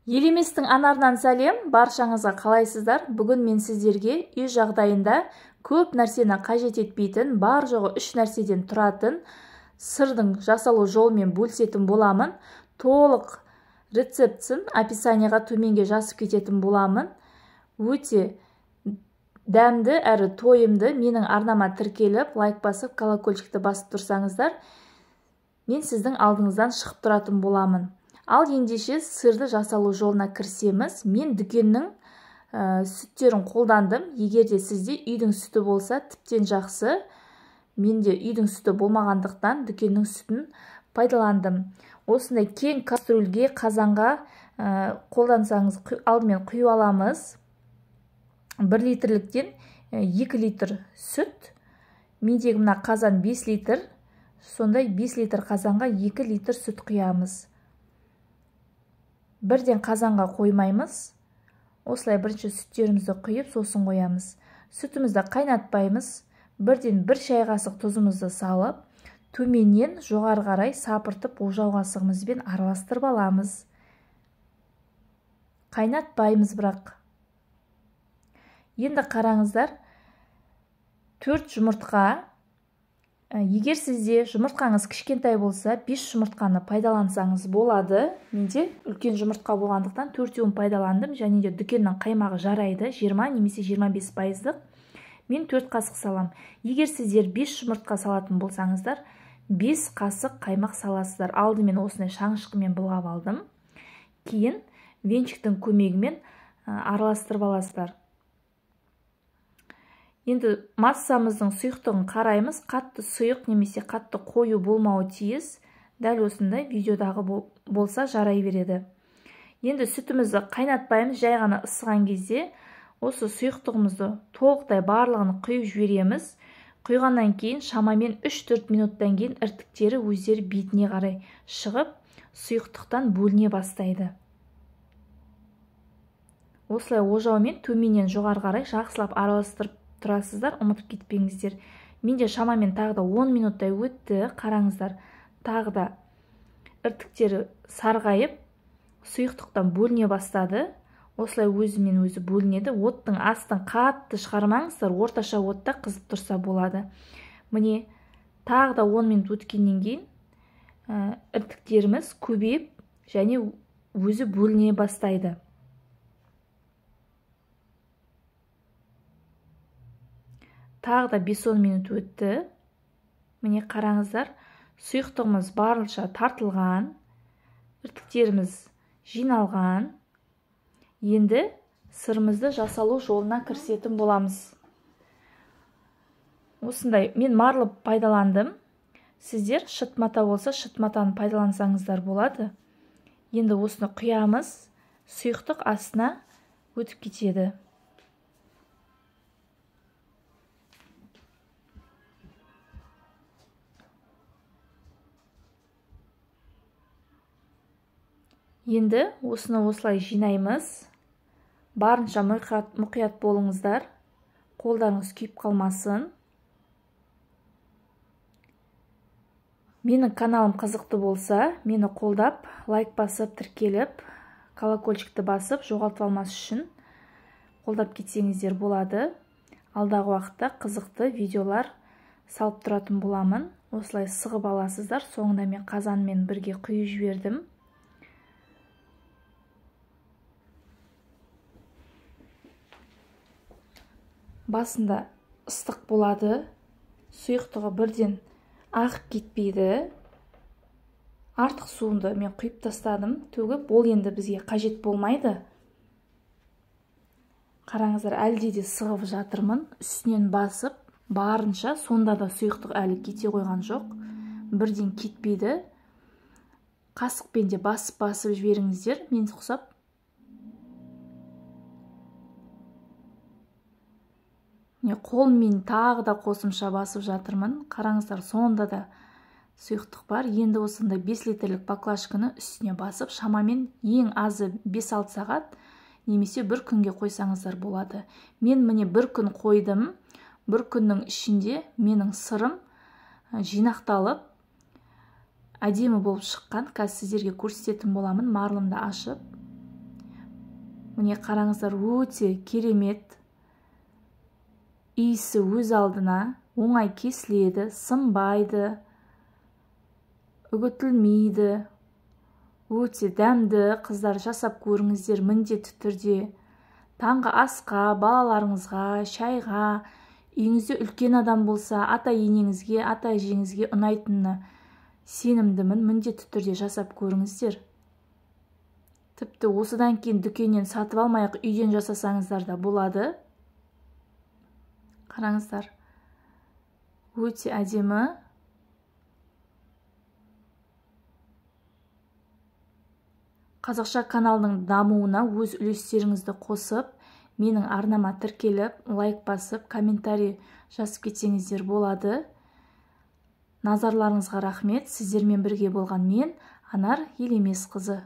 Елеместің анарынан сәлем, баршаңызға қалайсыздар? Бүгін мен сіздерге үй жағдайында көп нәрсені қажет етпейтін, бар жоғы 3 нәрседен тұратын сырдың жасалу жолымен бөлісетін боламын. Толық рецептісін описанияға төменге жазып кететін боламын. Өте дәмді әрі тойымды. Менің арнама тіркеліп, лайк басып, колокольчикті басып тұрсаңыздар, мен сіздің алдыңыздан шығып тұратын боламын. Ал ендеше сырды жасалу жолына кірсеміз. Мен дүкеннің сүттерін қолдандым. Егер де сізде үйдің сүті болса, тіптен жақсы. Менде үйдің сүті болмағандықтан дүкеннің сүтін пайдаландым. Осындай кең кастрюльге, қазанға қолдансаңыз алдымен құйып аламыз. 1 литрліктен 2 литр сүт. Мендегі мына қазан 5 литр. Сондай 5 литр қазанға 2 литр сүт құямыз. Бірден қазанға қоймаймыз. Осылай бірінші сүттерімізді құйып, сосын қоямыз. Сүтімізді қайнатпаймыз. Бірден 1 шай қасық тұзымызды салып, төменнен жоғары қарай сапыртып ожау қасығымызбен араластырып аламыз. Қайнатпаймыз бірақ. Енді қараңыздар, 4 жұмыртқа. Егер сізде жұмыртқаңыз кішкентай болса, 5 жұмыртқаны пайдалансаңыз болады. Менде үлкен жұмыртқа болғандықтан 4-еуін пайдаландым, және де дүкеннің қаймағы жарайды, 20 немесе 25%. Мен 4 қасық салам. Егер сіздер 5 жұмыртқа салатын болсаңыздар, 5 қасық қаймақ саласыздар. Алдымен осындай шаңышқымен былғап алдым. Кейін венчиктің көмегімен араластырып аласыздар. Енді массамыздың сұйықтығын қараймыз. Қатты сұйық немесе қатты қою болмауы тиіс. Дәл осындай видеодағы болса жарай береді. Енді сүтімізді қайнатпаймыз, жай ғана ысыған кезде осы сұйықтығымызды толықтай барлығын құйып жібереміз. Құйғаннан кейін шамамен 3-4 минуттан кейін іртіктері өздері бетіне қарай шығып, сұйықтықтан бөліне бастайды. Осылай ожаумен төменнен жоғары қарай жақсылап араластырып тұрасыздар, ұмытып кетпеңіздер. Менде шамамен тағы да 10 минуттай өтті. Қараңыздар, тағы да іртіктері сарғайып, сұйықтықтан бөліне бастады. Осылай өзімен өзі бөлінеді. Оттың астын қатты шығармаңыздар, орташа отта қызып тұрса болады. Міне, тағы да 10 минут өткеннен кейін іртіктеріміз көбейіп, және өзі бөліне бастайды. Тағы да 5-10 минут өтті. Міне қараңыздар, сұйықтығымыз барынша тартылған, іртіктеріміз жиналған. Енді сырымызды жасалу жолына кірісетін боламыз. Осындай мен марлы пайдаландым. Сіздер шытмата болса, шытматаны пайдалансаңыздар болады. Енді осыны құямыз, сұйықтық астына өтіп кетеді. Енді осыны осылай жинаймыз. Барынша мұқият болыңыздар. Қолдарыңыз күйіп қалмасын. Менің каналым қызықты болса, мені қолдап, лайк басып, тіркеліп, колокольчикті басып, жоғалтып алмас үшін қолдап кетсеңіздер болады. Алдағы уақытта қызықты видеолар салып тұратын боламын. Осылай сығып аласыздар. Соңында мен қазанмен бірге құйып жібердім. Басында ыстық болады, сұйықтығы бірден ағып кетпейді. Артық суынды мен құйып тастадым, төгіп, ол енді бізге қажет болмайды. Қараңыздар, әлде де сығып жатырмын, үстінен басып, барынша, сонда да сұйықтық әлі кете қойған жоқ. Бірден кетпейді. Қасықпен де басып жіберіңіздер, мен ұқсап. Қолмен тағы да қосымша басып жатырмын. Қараңыздар, сонда да сұйықтық бар. Енді осындай 5 литрлік баклажканы үстіне басып, шамамен ең азы 5-6 сағат немесе 1 күнге қойсаңыздар болады. Мен міне 1 күн қойдым. 1 күннің ішінде менің сырым жинақталып, әдемі болып шыққан. Қазір сіздерге көрсететін боламын. Марлымды ашып, Міне қараңыздар, өте керемет. Иісі өз алдына, оңай кесіледі, сынбайды, үгітілмейді. Өте дәмді. Қыздар, жасап көріңіздер міндетті түрде. Таңғы асқа, балаларыңызға, шайға, үйіңізде үлкен адам болса, ата-енеңізге, ата-әжеңізге ұнайтынына сенімдімін. Міндетті түрде жасап көріңіздер. Тіпті осыдан кейін дүкеннен сатып алмай-ақ үйден жасасаңыздар да болады. Қараңыздар, өте әдемі. Қазақша каналының дамуына өз үлестеріңізді қосып, менің арнама тіркеліп, лайк басып, комментарий жазып кетсеңіздер болады. Назарларыңызға рахмет. Сіздермен бірге болған мен, Анар Елемесқызы.